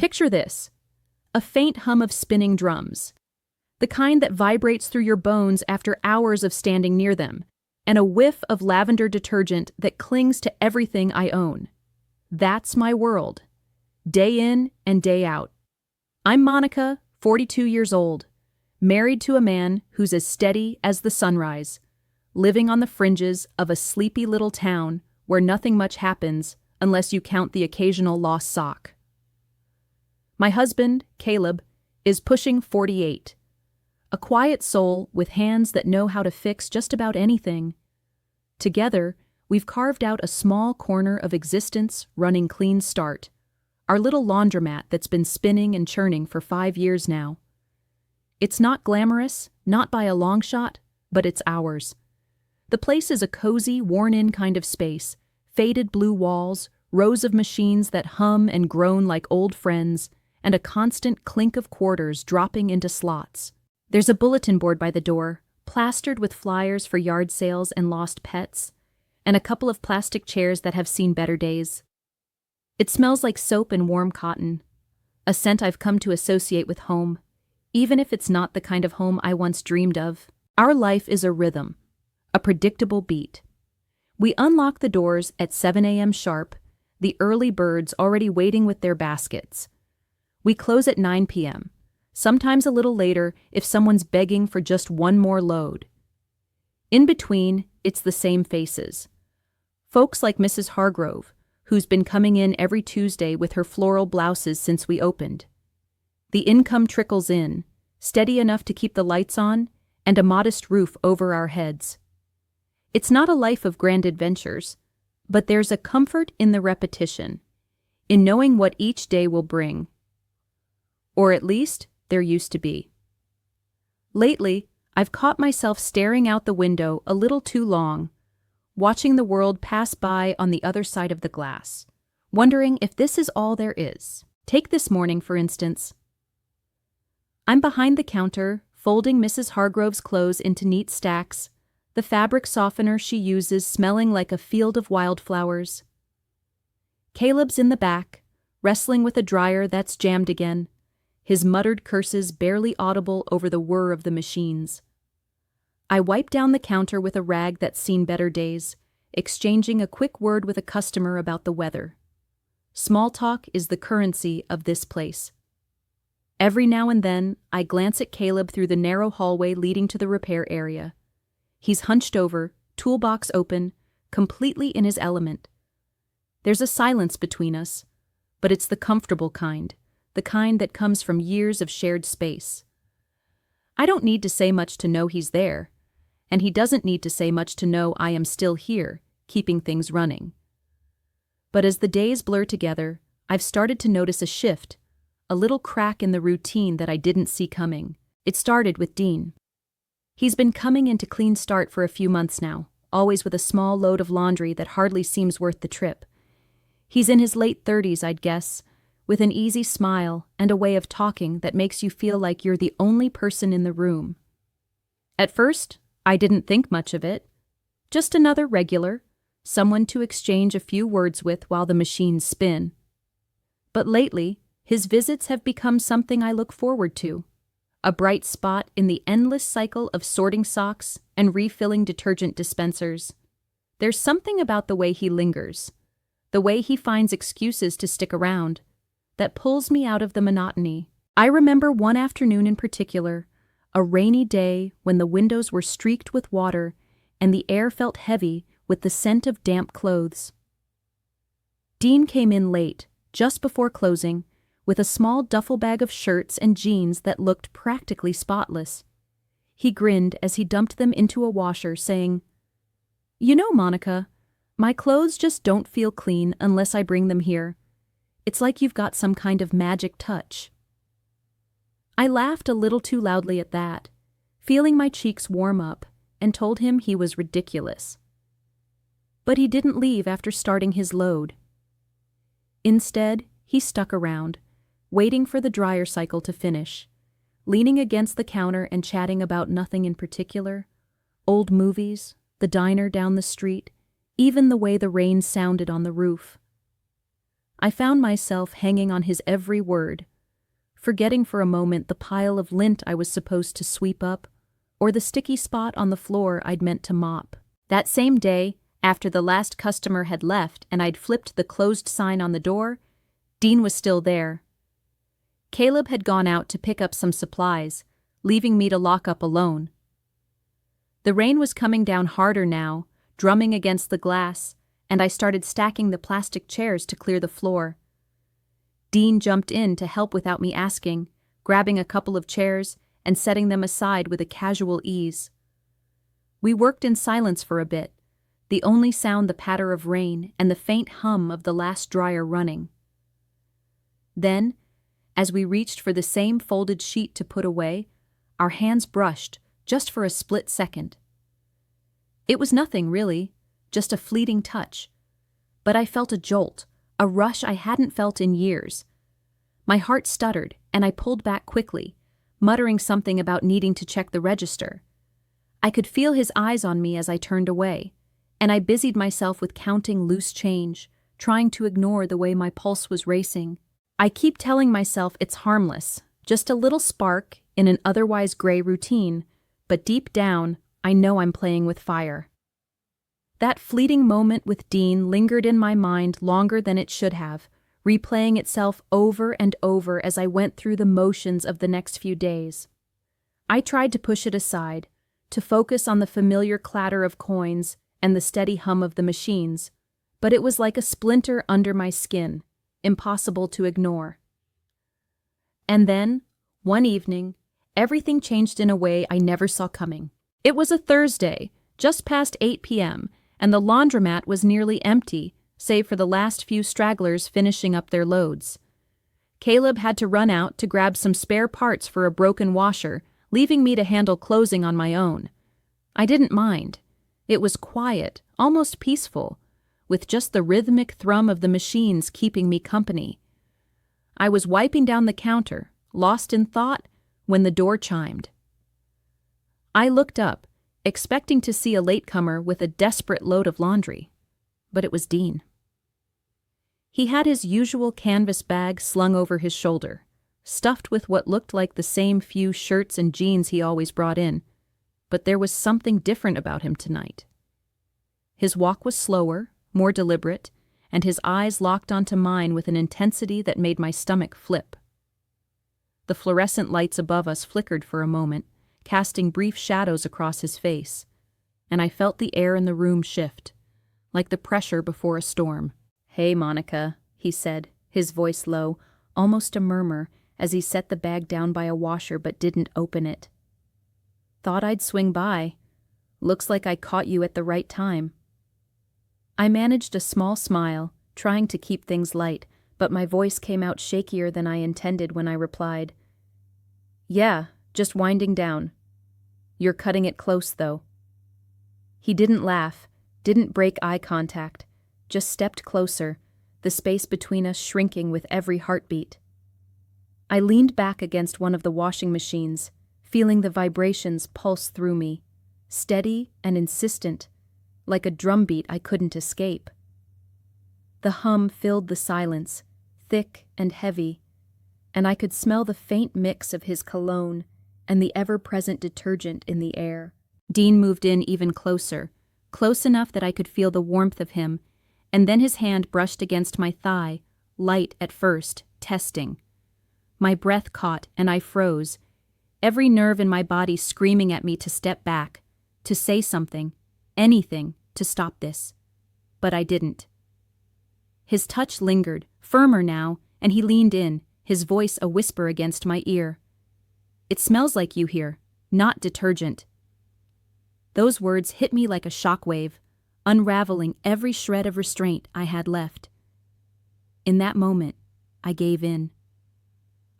Picture this: a faint hum of spinning drums, the kind that vibrates through your bones after hours of standing near them, and a whiff of lavender detergent that clings to everything I own. That's my world, day in and day out. I'm Monica, 42 years old, married to a man who's as steady as the sunrise, living on the fringes of a sleepy little town where nothing much happens unless you count the occasional lost sock. My husband, Caleb, is pushing 48, a quiet soul with hands that know how to fix just about anything. Together, we've carved out a small corner of existence running clean start, our little laundromat that's been spinning and churning for 5 years now. It's not glamorous, not by a long shot, but it's ours. The place is a cozy, worn-in kind of space, faded blue walls, rows of machines that hum and groan like old friends, and a constant clink of quarters dropping into slots. There's a bulletin board by the door, plastered with flyers for yard sales and lost pets, and a couple of plastic chairs that have seen better days. It smells like soap and warm cotton, a scent I've come to associate with home, even if it's not the kind of home I once dreamed of. Our life is a rhythm, a predictable beat. We unlock the doors at 7 a.m. sharp, the early birds already waiting with their baskets. We close at 9 p.m., sometimes a little later if someone's begging for just one more load. In between, it's the same faces. Folks like Mrs. Hargrove, who's been coming in every Tuesday with her floral blouses since we opened. The income trickles in, steady enough to keep the lights on and a modest roof over our heads. It's not a life of grand adventures, but there's a comfort in the repetition, in knowing what each day will bring. Or at least, there used to be. Lately, I've caught myself staring out the window a little too long, watching the world pass by on the other side of the glass, wondering if this is all there is. Take this morning, for instance. I'm behind the counter, folding Mrs. Hargrove's clothes into neat stacks, the fabric softener she uses smelling like a field of wildflowers. Caleb's in the back, wrestling with a dryer that's jammed again, his muttered curses barely audible over the whir of the machines. I wipe down the counter with a rag that's seen better days, exchanging a quick word with a customer about the weather. Small talk is the currency of this place. Every now and then, I glance at Caleb through the narrow hallway leading to the repair area. He's hunched over, toolbox open, completely in his element. There's a silence between us, but it's the comfortable kind, the kind that comes from years of shared space. I don't need to say much to know he's there, and he doesn't need to say much to know I am still here, keeping things running. But as the days blur together, I've started to notice a shift, a little crack in the routine that I didn't see coming. It started with Dean. He's been coming into clean start for a few months now, always with a small load of laundry that hardly seems worth the trip. He's in his late 30s, I'd guess, with an easy smile and a way of talking that makes you feel like you're the only person in the room. At first, I didn't think much of it. Just another regular, someone to exchange a few words with while the machines spin. But lately, his visits have become something I look forward to. A bright spot in the endless cycle of sorting socks and refilling detergent dispensers. There's something about the way he lingers, the way he finds excuses to stick around, that pulls me out of the monotony. I remember one afternoon in particular, a rainy day when the windows were streaked with water and the air felt heavy with the scent of damp clothes. Dean came in late, just before closing, with a small duffel bag of shirts and jeans that looked practically spotless. He grinned as he dumped them into a washer, saying, "You know, Monica, my clothes just don't feel clean unless I bring them here. It's like you've got some kind of magic touch." I laughed a little too loudly at that, feeling my cheeks warm up, and told him he was ridiculous. But he didn't leave after starting his load. Instead, he stuck around, waiting for the dryer cycle to finish, leaning against the counter and chatting about nothing in particular, old movies, the diner down the street, even the way the rain sounded on the roof. I found myself hanging on his every word, forgetting for a moment the pile of lint I was supposed to sweep up, or the sticky spot on the floor I'd meant to mop. That same day, after the last customer had left and I'd flipped the closed sign on the door, Dean was still there. Caleb had gone out to pick up some supplies, leaving me to lock up alone. The rain was coming down harder now, drumming against the glass, and I started stacking the plastic chairs to clear the floor. Dean jumped in to help without me asking, grabbing a couple of chairs and setting them aside with a casual ease. We worked in silence for a bit, the only sound the patter of rain and the faint hum of the last dryer running. Then, as we reached for the same folded sheet to put away, our hands brushed, just for a split second. It was nothing, really, just a fleeting touch. But I felt a jolt, a rush I hadn't felt in years. My heart stuttered, and I pulled back quickly, muttering something about needing to check the register. I could feel his eyes on me as I turned away, and I busied myself with counting loose change, trying to ignore the way my pulse was racing. I keep telling myself it's harmless, just a little spark in an otherwise gray routine, but deep down, I know I'm playing with fire. That fleeting moment with Dean lingered in my mind longer than it should have, replaying itself over and over as I went through the motions of the next few days. I tried to push it aside, to focus on the familiar clatter of coins and the steady hum of the machines, but it was like a splinter under my skin, impossible to ignore. And then, one evening, everything changed in a way I never saw coming. It was a Thursday, just past 8 p.m., and the laundromat was nearly empty, save for the last few stragglers finishing up their loads. Caleb had to run out to grab some spare parts for a broken washer, leaving me to handle closing on my own. I didn't mind. It was quiet, almost peaceful, with just the rhythmic thrum of the machines keeping me company. I was wiping down the counter, lost in thought, when the door chimed. I looked up, expecting to see a latecomer with a desperate load of laundry, but it was Dean. He had his usual canvas bag slung over his shoulder, stuffed with what looked like the same few shirts and jeans he always brought in, but there was something different about him tonight. His walk was slower, more deliberate, and his eyes locked onto mine with an intensity that made my stomach flip. The fluorescent lights above us flickered for a moment, casting brief shadows across his face, and I felt the air in the room shift, like the pressure before a storm. "Hey, Monica," he said, his voice low, almost a murmur, as he set the bag down by a washer but didn't open it. "Thought I'd swing by. Looks like I caught you at the right time." I managed a small smile, trying to keep things light, but my voice came out shakier than I intended when I replied, "Yeah, just winding down. You're cutting it close, though." He didn't laugh, didn't break eye contact, just stepped closer, the space between us shrinking with every heartbeat. I leaned back against one of the washing machines, feeling the vibrations pulse through me, steady and insistent, like a drumbeat I couldn't escape. The hum filled the silence, thick and heavy, and I could smell the faint mix of his cologne and the ever-present detergent in the air. Dean moved in even closer, close enough that I could feel the warmth of him, and then his hand brushed against my thigh, light at first, testing. My breath caught and I froze, every nerve in my body screaming at me to step back, to say something, anything, to stop this. But I didn't. His touch lingered, firmer now, and he leaned in, his voice a whisper against my ear. "It smells like you here, not detergent." Those words hit me like a shockwave, unraveling every shred of restraint I had left. In that moment, I gave in.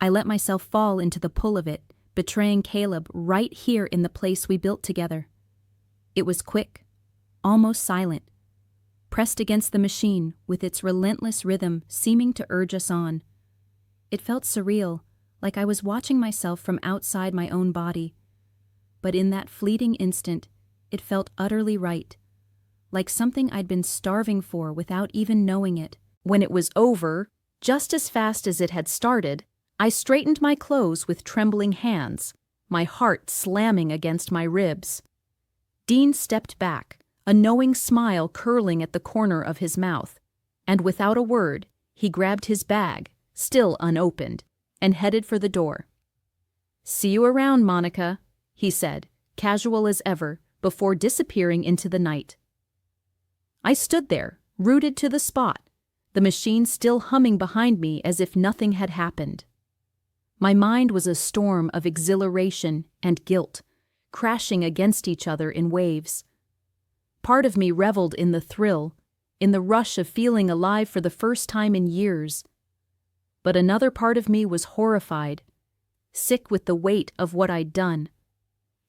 I let myself fall into the pull of it, betraying Caleb right here in the place we built together. It was quick, almost silent, pressed against the machine with its relentless rhythm seeming to urge us on. It felt surreal, like I was watching myself from outside my own body. But in that fleeting instant, it felt utterly right, like something I'd been starving for without even knowing it. When it was over, just as fast as it had started, I straightened my clothes with trembling hands, my heart slamming against my ribs. Dean stepped back, a knowing smile curling at the corner of his mouth, and without a word, he grabbed his bag, still unopened, and headed for the door. "See you around, Monica," he said, casual as ever, before disappearing into the night. I stood there, rooted to the spot, the machine still humming behind me as if nothing had happened. My mind was a storm of exhilaration and guilt, crashing against each other in waves. Part of me reveled in the thrill, in the rush of feeling alive for the first time in years. But another part of me was horrified, sick with the weight of what I'd done.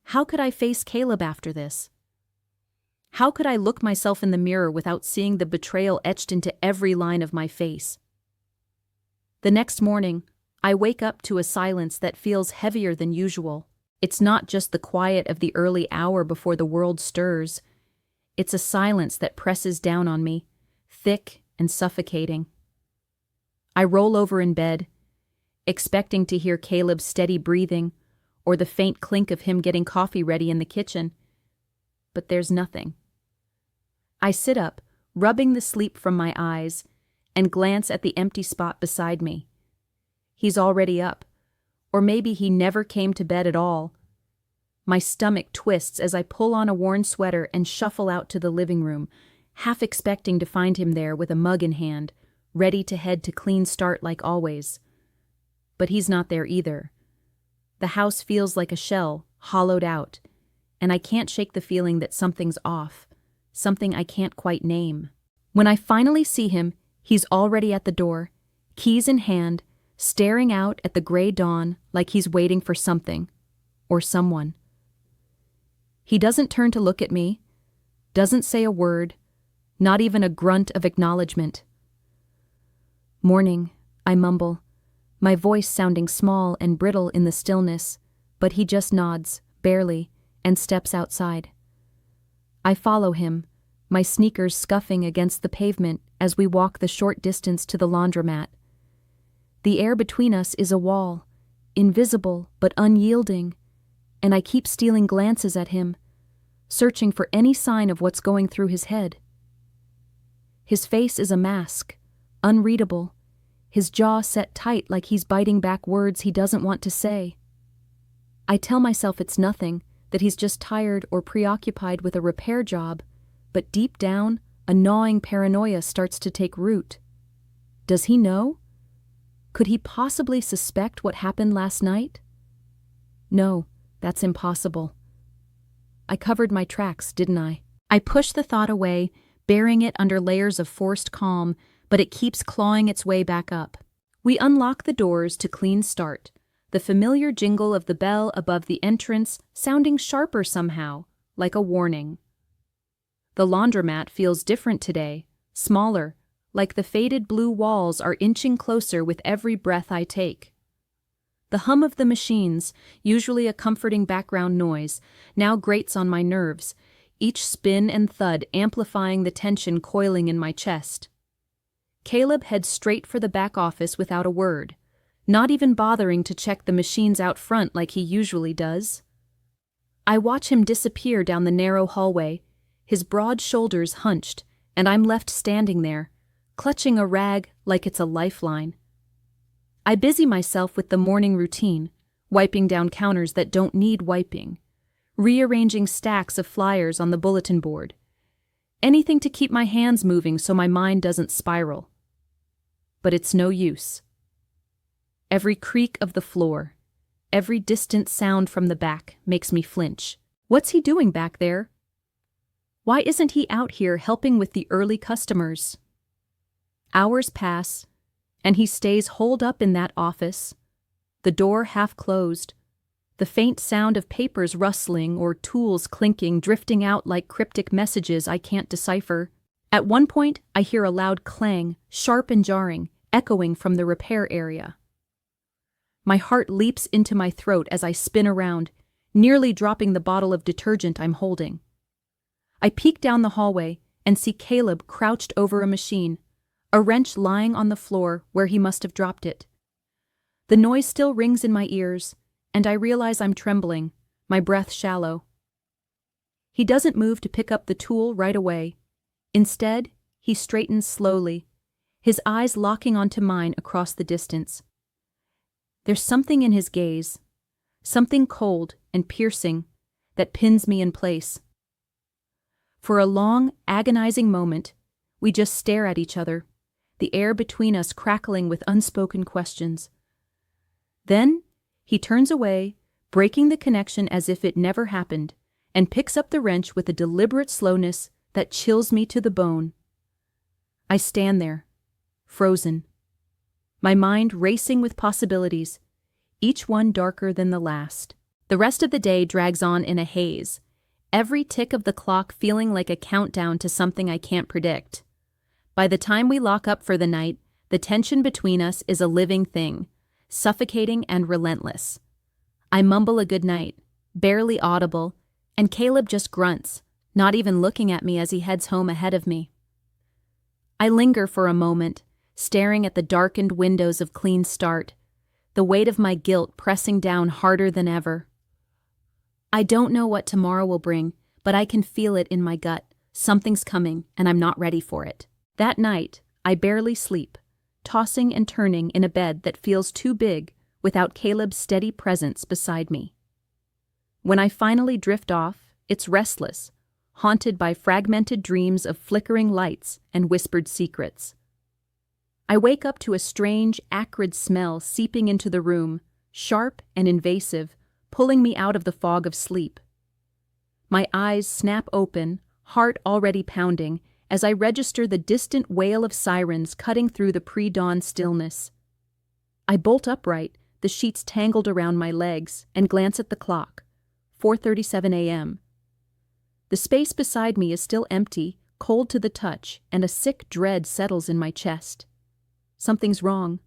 How could I face Caleb after this? How could I look myself in the mirror without seeing the betrayal etched into every line of my face? The next morning, I wake up to a silence that feels heavier than usual. It's not just the quiet of the early hour before the world stirs. It's a silence that presses down on me, thick and suffocating. I roll over in bed, expecting to hear Caleb's steady breathing or the faint clink of him getting coffee ready in the kitchen. But there's nothing. I sit up, rubbing the sleep from my eyes, and glance at the empty spot beside me. He's already up, or maybe he never came to bed at all. My stomach twists as I pull on a worn sweater and shuffle out to the living room, half expecting to find him there with a mug in hand, ready to head to clean start like always. But he's not there either. The house feels like a shell, hollowed out, and I can't shake the feeling that something's off, something I can't quite name. When I finally see him, he's already at the door, keys in hand, staring out at the gray dawn like he's waiting for something, or someone. He doesn't turn to look at me, doesn't say a word, not even a grunt of acknowledgement. "Morning," I mumble, my voice sounding small and brittle in the stillness, but he just nods, barely, and steps outside. I follow him, my sneakers scuffing against the pavement as we walk the short distance to the laundromat. The air between us is a wall, invisible but unyielding, and I keep stealing glances at him, searching for any sign of what's going through his head. His face is a mask, unreadable, his jaw set tight like he's biting back words he doesn't want to say. I tell myself it's nothing, that he's just tired or preoccupied with a repair job, but deep down, a gnawing paranoia starts to take root. Does he know? Could he possibly suspect what happened last night? No, that's impossible. I covered my tracks, didn't I? I push the thought away, burying it under layers of forced calm, but it keeps clawing its way back up. We unlock the doors to clean start, the familiar jingle of the bell above the entrance sounding sharper somehow, like a warning. The laundromat feels different today, smaller, like the faded blue walls are inching closer with every breath I take. The hum of the machines, usually a comforting background noise, now grates on my nerves, each spin and thud amplifying the tension coiling in my chest. Caleb heads straight for the back office without a word, not even bothering to check the machines out front like he usually does. I watch him disappear down the narrow hallway, his broad shoulders hunched, and I'm left standing there, clutching a rag like it's a lifeline. I busy myself with the morning routine, wiping down counters that don't need wiping, rearranging stacks of flyers on the bulletin board. Anything to keep my hands moving so my mind doesn't spiral. But it's no use. Every creak of the floor, every distant sound from the back makes me flinch. What's he doing back there? Why isn't he out here helping with the early customers? Hours pass, and he stays holed up in that office, the door half closed, the faint sound of papers rustling or tools clinking drifting out like cryptic messages I can't decipher. At one point, I hear a loud clang, sharp and jarring, echoing from the repair area. My heart leaps into my throat as I spin around, nearly dropping the bottle of detergent I'm holding. I peek down the hallway and see Caleb crouched over a machine, a wrench lying on the floor where he must have dropped it. The noise still rings in my ears, and I realize I'm trembling, my breath shallow. He doesn't move to pick up the tool right away. Instead, he straightens slowly, his eyes locking onto mine across the distance. There's something in his gaze, something cold and piercing, that pins me in place. For a long, agonizing moment, we just stare at each other, the air between us crackling with unspoken questions. Then, he turns away, breaking the connection as if it never happened, and picks up the wrench with a deliberate slowness that chills me to the bone. I stand there, frozen, my mind racing with possibilities, each one darker than the last. The rest of the day drags on in a haze, every tick of the clock feeling like a countdown to something I can't predict. By the time we lock up for the night, the tension between us is a living thing, suffocating and relentless. I mumble a good night, barely audible, and Caleb just grunts, not even looking at me as he heads home ahead of me. I linger for a moment, staring at the darkened windows of Clean Start, the weight of my guilt pressing down harder than ever. I don't know what tomorrow will bring, but I can feel it in my gut. Something's coming, and I'm not ready for it. That night, I barely sleep, tossing and turning in a bed that feels too big without Caleb's steady presence beside me. When I finally drift off, it's restless, haunted by fragmented dreams of flickering lights and whispered secrets. I wake up to a strange, acrid smell seeping into the room, sharp and invasive, pulling me out of the fog of sleep. My eyes snap open, heart already pounding, as I register the distant wail of sirens cutting through the pre-dawn stillness. I bolt upright, the sheets tangled around my legs, and glance at the clock. 4:37 a.m. The space beside me is still empty, cold to the touch, and a sick dread settles in my chest. Something's wrong.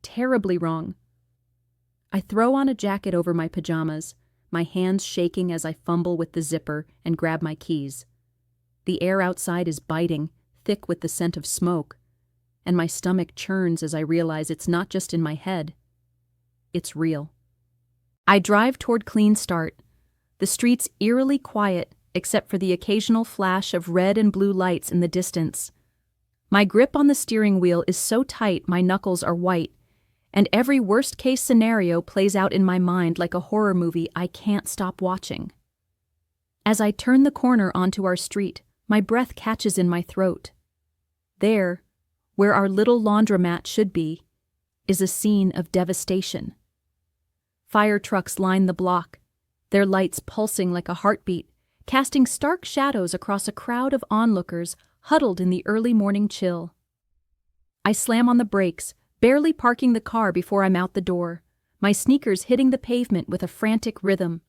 Terribly wrong. I throw on a jacket over my pajamas, my hands shaking as I fumble with the zipper and grab my keys. The air outside is biting, thick with the scent of smoke, and my stomach churns as I realize it's not just in my head. It's real. I drive toward Clean Start, the streets eerily quiet except for the occasional flash of red and blue lights in the distance. My grip on the steering wheel is so tight my knuckles are white, and every worst-case scenario plays out in my mind like a horror movie I can't stop watching. As I turn the corner onto our street, my breath catches in my throat. There, where our little laundromat should be, is a scene of devastation. Fire trucks line the block, their lights pulsing like a heartbeat, casting stark shadows across a crowd of onlookers huddled in the early morning chill. I slam on the brakes, barely parking the car before I'm out the door, my sneakers hitting the pavement with a frantic rhythm.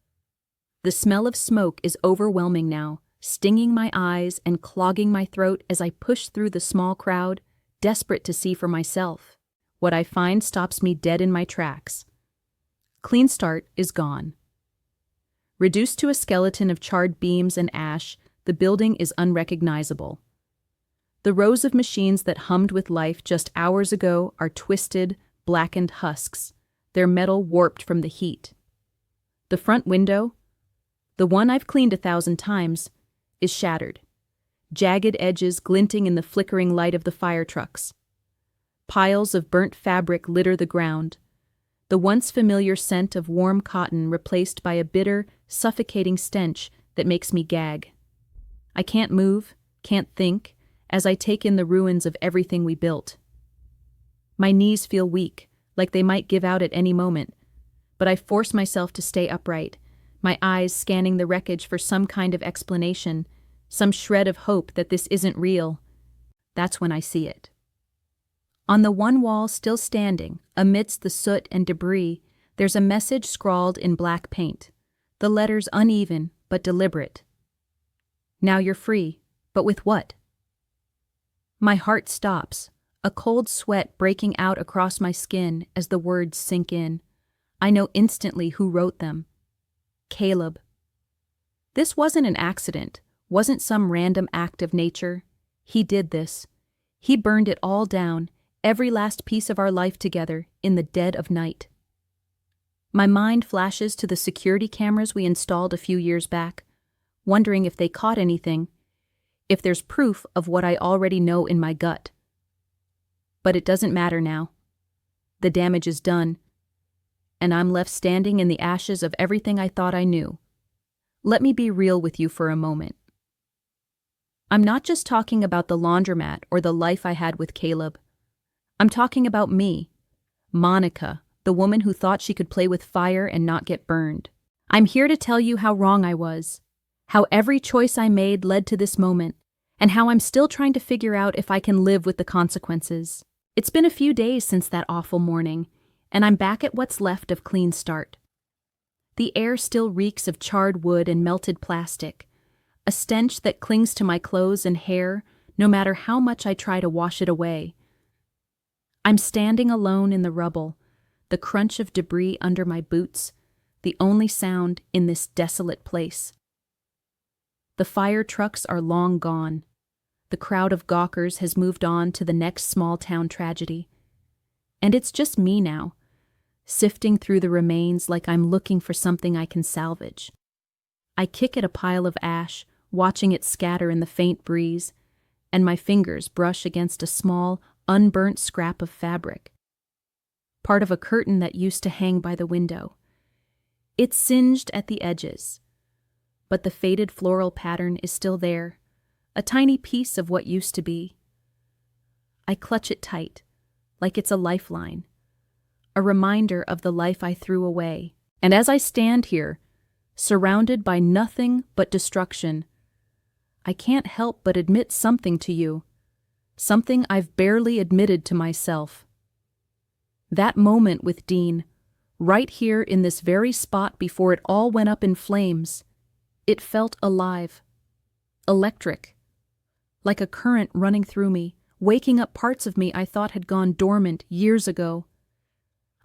The smell of smoke is overwhelming now, stinging my eyes and clogging my throat as I push through the small crowd, desperate to see for myself. What I find stops me dead in my tracks. Clean Start is gone. Reduced to a skeleton of charred beams and ash, the building is unrecognizable. The rows of machines that hummed with life just hours ago are twisted, blackened husks, their metal warped from the heat. The front window, the one I've cleaned 1,000 times, is shattered, jagged edges glinting in the flickering light of the fire trucks. Piles of burnt fabric litter the ground, the once familiar scent of warm cotton replaced by a bitter, suffocating stench that makes me gag. I can't move, can't think, as I take in the ruins of everything we built. My knees feel weak, like they might give out at any moment, but I force myself to stay upright, my eyes scanning the wreckage for some kind of explanation, some shred of hope that this isn't real. That's when I see it. On the one wall still standing, amidst the soot and debris, there's a message scrawled in black paint, the letters uneven but deliberate. Now you're free, but with what? My heart stops, a cold sweat breaking out across my skin as the words sink in. I know instantly who wrote them. Caleb. This wasn't an accident, wasn't some random act of nature. He did this. He burned it all down, every last piece of our life together, in the dead of night. My mind flashes to the security cameras we installed a few years back, wondering if they caught anything, if there's proof of what I already know in my gut. But it doesn't matter now. The damage is done, and I'm left standing in the ashes of everything I thought I knew. Let me be real with you for a moment. I'm not just talking about the laundromat or the life I had with Caleb. I'm talking about me, Monica, the woman who thought she could play with fire and not get burned. I'm here to tell you how wrong I was, how every choice I made led to this moment, and how I'm still trying to figure out if I can live with the consequences. It's been a few days since that awful morning, and I'm back at what's left of Clean Start. The air still reeks of charred wood and melted plastic, a stench that clings to my clothes and hair no matter how much I try to wash it away. I'm standing alone in the rubble, the crunch of debris under my boots, the only sound in this desolate place. The fire trucks are long gone. The crowd of gawkers has moved on to the next small-town tragedy. And it's just me now, sifting through the remains like I'm looking for something I can salvage. I kick at a pile of ash, watching it scatter in the faint breeze, and my fingers brush against a small, unburnt scrap of fabric, part of a curtain that used to hang by the window. It's singed at the edges, but the faded floral pattern is still there, a tiny piece of what used to be. I clutch it tight, like it's a lifeline, a reminder of the life I threw away. And as I stand here, surrounded by nothing but destruction, I can't help but admit something to you, something I've barely admitted to myself. That moment with Dean, right here in this very spot before it all went up in flames, it felt alive, electric, like a current running through me, waking up parts of me I thought had gone dormant years ago.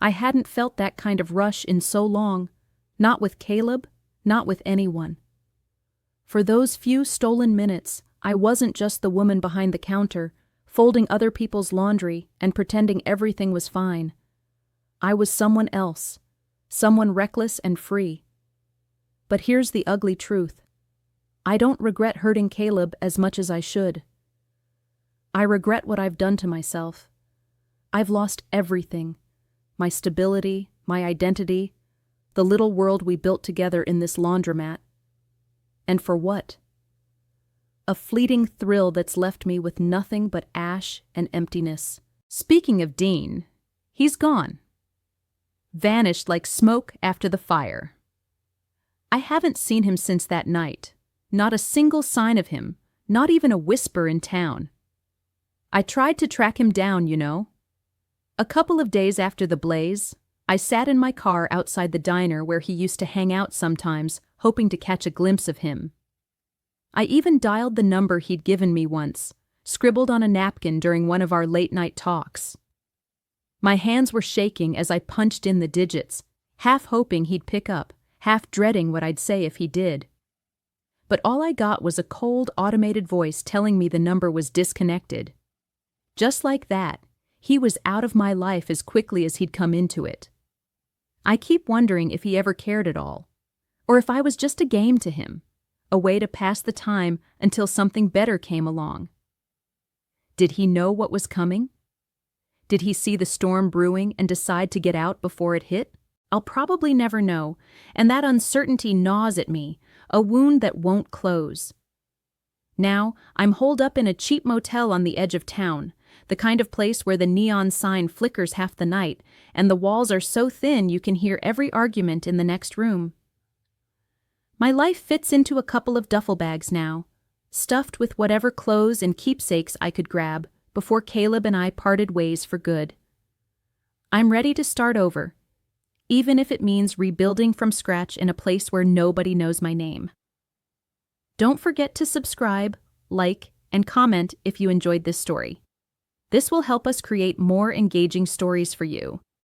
I hadn't felt that kind of rush in so long, not with Caleb, not with anyone. For those few stolen minutes, I wasn't just the woman behind the counter, folding other people's laundry and pretending everything was fine. I was someone else, someone reckless and free. But here's the ugly truth. I don't regret hurting Caleb as much as I should. I regret what I've done to myself. I've lost everything. My stability, my identity, the little world we built together in this laundromat. And for what? A fleeting thrill that's left me with nothing but ash and emptiness. Speaking of Dean, he's gone. Vanished like smoke after the fire. I haven't seen him since that night. Not a single sign of him, not even a whisper in town. I tried to track him down, you know. A couple of days after the blaze, I sat in my car outside the diner where he used to hang out sometimes, hoping to catch a glimpse of him. I even dialed the number he'd given me once, scribbled on a napkin during one of our late-night talks. My hands were shaking as I punched in the digits, half hoping he'd pick up, half dreading what I'd say if he did. But all I got was a cold, automated voice telling me the number was disconnected. Just like that, he was out of my life as quickly as he'd come into it. I keep wondering if he ever cared at all, or if I was just a game to him, a way to pass the time until something better came along. Did he know what was coming? Did he see the storm brewing and decide to get out before it hit? I'll probably never know, and that uncertainty gnaws at me, a wound that won't close. Now, I'm holed up in a cheap motel on the edge of town, the kind of place where the neon sign flickers half the night, and the walls are so thin you can hear every argument in the next room. My life fits into a couple of duffel bags now, stuffed with whatever clothes and keepsakes I could grab before Caleb and I parted ways for good. I'm ready to start over, even if it means rebuilding from scratch in a place where nobody knows my name. Don't forget to subscribe, like, and comment if you enjoyed this story. This will help us create more engaging stories for you.